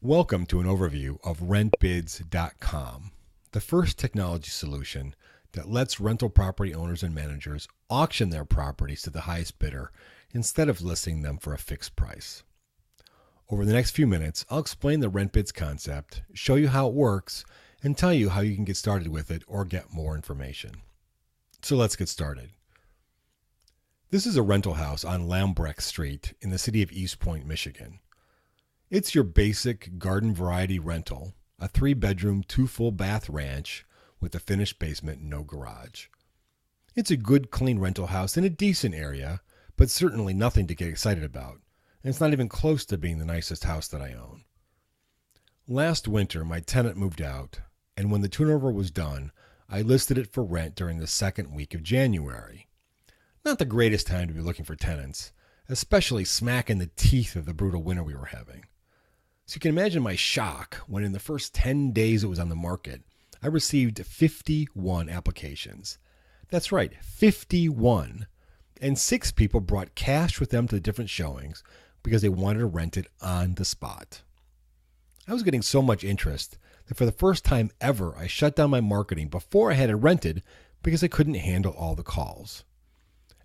Welcome to an overview of RentBidz.com, the first technology solution that lets rental property owners and managers auction their properties to the highest bidder instead of listing them for a fixed price. Over the next few minutes, I'll explain the RentBidz concept, show you how it works, and tell you how you can get started with it or get more information. So let's get started. This is a rental house on Lambrecht Street in the city of East Point, Michigan. It's your basic garden variety rental, a 3-bedroom, 2 full bath ranch with a finished basement and no garage. It's a good, clean rental house in a decent area, but certainly nothing to get excited about, and it's not even close to being the nicest house that I own. Last winter, my tenant moved out, and when the turnover was done, I listed it for rent during the second week of January. Not the greatest time to be looking for tenants, especially smack in the teeth of the brutal winter we were having. So you can imagine my shock when in the first 10 days it was on the market, I received 51 applications. That's right, 51. And 6 people brought cash with them to the different showings because they wanted to rent it on the spot. I was getting so much interest that for the first time ever, I shut down my marketing before I had it rented because I couldn't handle all the calls.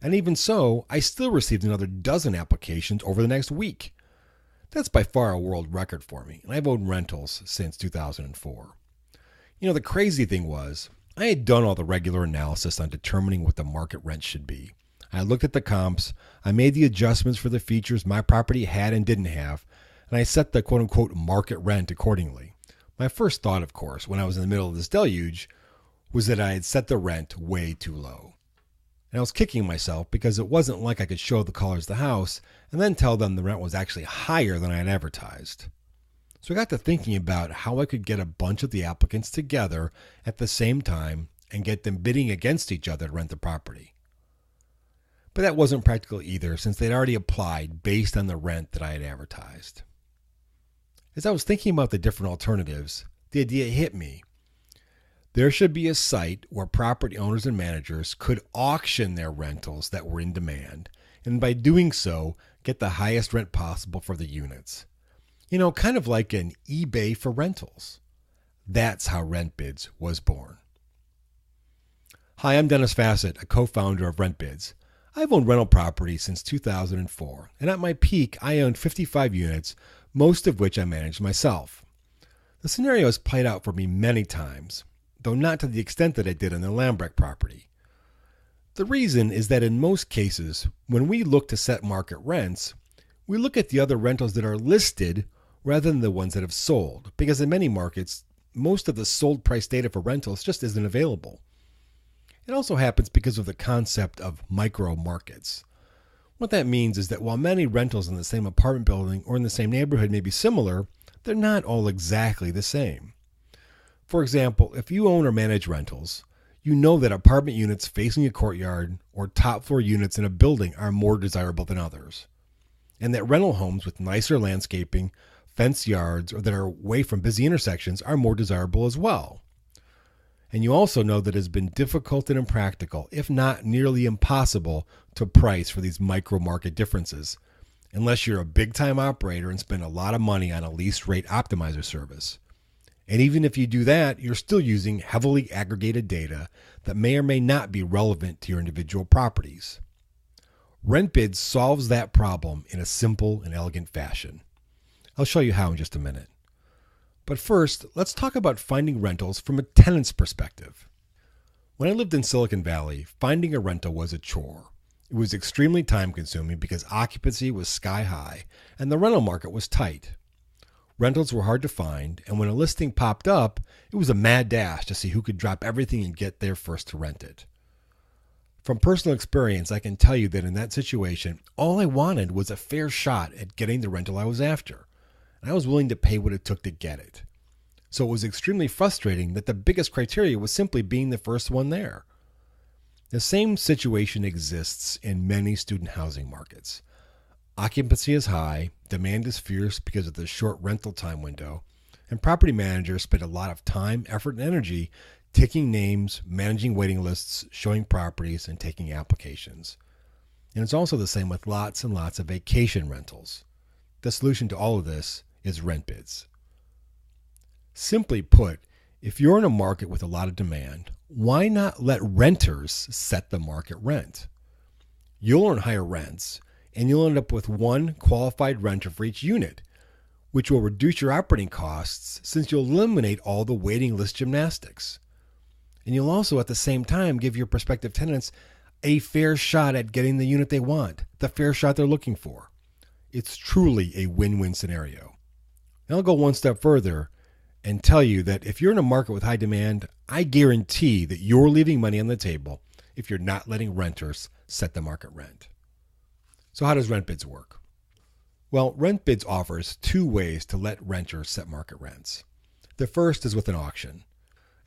And even so, I still received another dozen applications over the next week. That's by far a world record for me, and I've owned rentals since 2004. The crazy thing was, I had done all the regular analysis on determining what the market rent should be. I looked at the comps, I made the adjustments for the features my property had and didn't have, and I set the quote-unquote market rent accordingly. My first thought, of course, when I was in the middle of this deluge, was that I had set the rent way too low. And I was kicking myself because it wasn't like I could show the callers the house and then tell them the rent was actually higher than I had advertised. So I got to thinking about how I could get a bunch of the applicants together at the same time and get them bidding against each other to rent the property. But that wasn't practical either, since they'd already applied based on the rent that I had advertised. As I was thinking about the different alternatives, the idea hit me. There should be a site where property owners and managers could auction their rentals that were in demand, and by doing so, get the highest rent possible for the units. Kind of like an eBay for rentals. That's how RentBidz was born. Hi, I'm Dennis Fassett, a co-founder of RentBidz. I've owned rental properties since 2004, and at my peak, I owned 55 units, most of which I managed myself. The scenario has played out for me many times, though not to the extent that I did on the Lambrecht property. The reason is that in most cases, when we look to set market rents, we look at the other rentals that are listed rather than the ones that have sold, because in many markets, most of the sold price data for rentals just isn't available. It also happens because of the concept of micro markets. What that means is that while many rentals in the same apartment building or in the same neighborhood may be similar, they're not all exactly the same. For example, if you own or manage rentals, you know that apartment units facing a courtyard or top floor units in a building are more desirable than others, and that rental homes with nicer landscaping, fenced yards, or that are away from busy intersections are more desirable as well. And you also know that it has been difficult and impractical, if not nearly impossible, to price for these micro market differences, unless you're a big-time operator and spend a lot of money on a lease rate optimizer service. And even if you do that, you're still using heavily aggregated data that may or may not be relevant to your individual properties. RentBidz solves that problem in a simple and elegant fashion. I'll show you how in just a minute. But first, let's talk about finding rentals from a tenant's perspective. When I lived in Silicon Valley, finding a rental was a chore. It was extremely time-consuming because occupancy was sky high and the rental market was tight. Rentals were hard to find, and when a listing popped up, it was a mad dash to see who could drop everything and get there first to rent it. From personal experience, I can tell you that in that situation, all I wanted was a fair shot at getting the rental I was after, and I was willing to pay what it took to get it. So it was extremely frustrating that the biggest criteria was simply being the first one there. The same situation exists in many student housing markets. Occupancy is high, demand is fierce because of the short rental time window, and property managers spend a lot of time, effort, and energy taking names, managing waiting lists, showing properties, and taking applications. And it's also the same with lots and lots of vacation rentals. The solution to all of this is RentBidz. Simply put, if you're in a market with a lot of demand, why not let renters set the market rent? You'll earn higher rents, and you'll end up with one qualified renter for each unit, which will reduce your operating costs since you'll eliminate all the waiting list gymnastics. And you'll also at the same time give your prospective tenants a fair shot at getting the unit they want, the fair shot they're looking for. It's truly a win-win scenario. And I'll go one step further and tell you that if you're in a market with high demand, I guarantee that you're leaving money on the table if you're not letting renters set the market rent. So how does RentBidz work? Well, RentBidz offers two ways to let renters set market rents. The first is with an auction.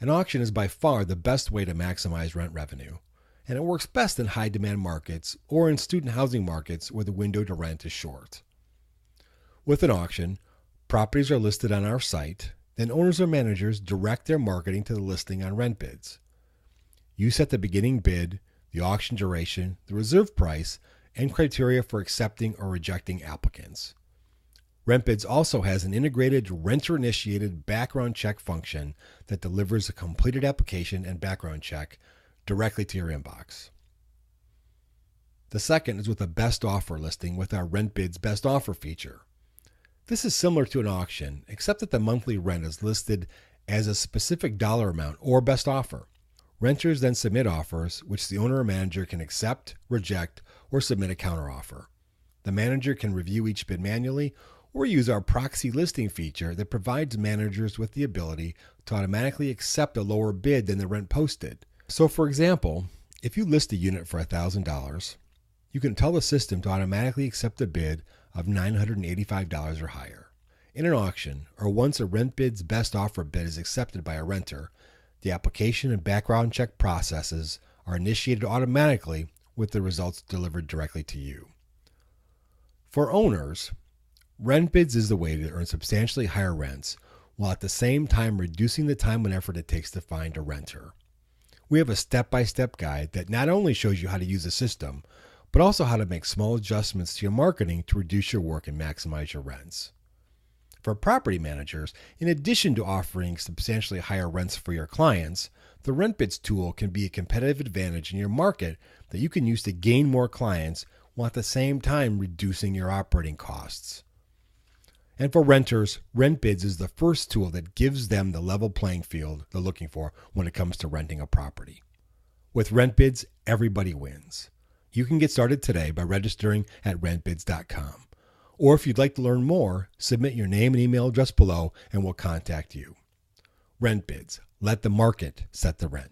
An auction is by far the best way to maximize rent revenue, and it works best in high demand markets or in student housing markets where the window to rent is short. With an auction, properties are listed on our site, then owners or managers direct their marketing to the listing on RentBidz. You set the beginning bid, the auction duration, the reserve price, and criteria for accepting or rejecting applicants. RentBidz also has an integrated renter-initiated background check function that delivers a completed application and background check directly to your inbox. The second is with a best offer listing with our RentBidz best offer feature. This is similar to an auction, except that the monthly rent is listed as a specific dollar amount or best offer. Renters then submit offers, which the owner or manager can accept, reject, or submit a counteroffer. The manager can review each bid manually or use our proxy listing feature that provides managers with the ability to automatically accept a lower bid than the rent posted. So for example, if you list a unit for $1,000, you can tell the system to automatically accept a bid of $985 or higher. In an auction, or once a RentBidz best offer bid is accepted by a renter, the application and background check processes are initiated automatically with the results delivered directly to you. For owners, RentBidz is the way to earn substantially higher rents while at the same time reducing the time and effort it takes to find a renter. We have a step-by-step guide that not only shows you how to use the system, but also how to make small adjustments to your marketing to reduce your work and maximize your rents. For property managers, in addition to offering substantially higher rents for your clients, the RentBidz tool can be a competitive advantage in your market that you can use to gain more clients while at the same time reducing your operating costs. And for renters, RentBidz is the first tool that gives them the level playing field they're looking for when it comes to renting a property. With RentBidz, everybody wins. You can get started today by registering at RentBidz.com. Or if you'd like to learn more, submit your name and email address below and we'll contact you. RentBidz. Let the market set the rent.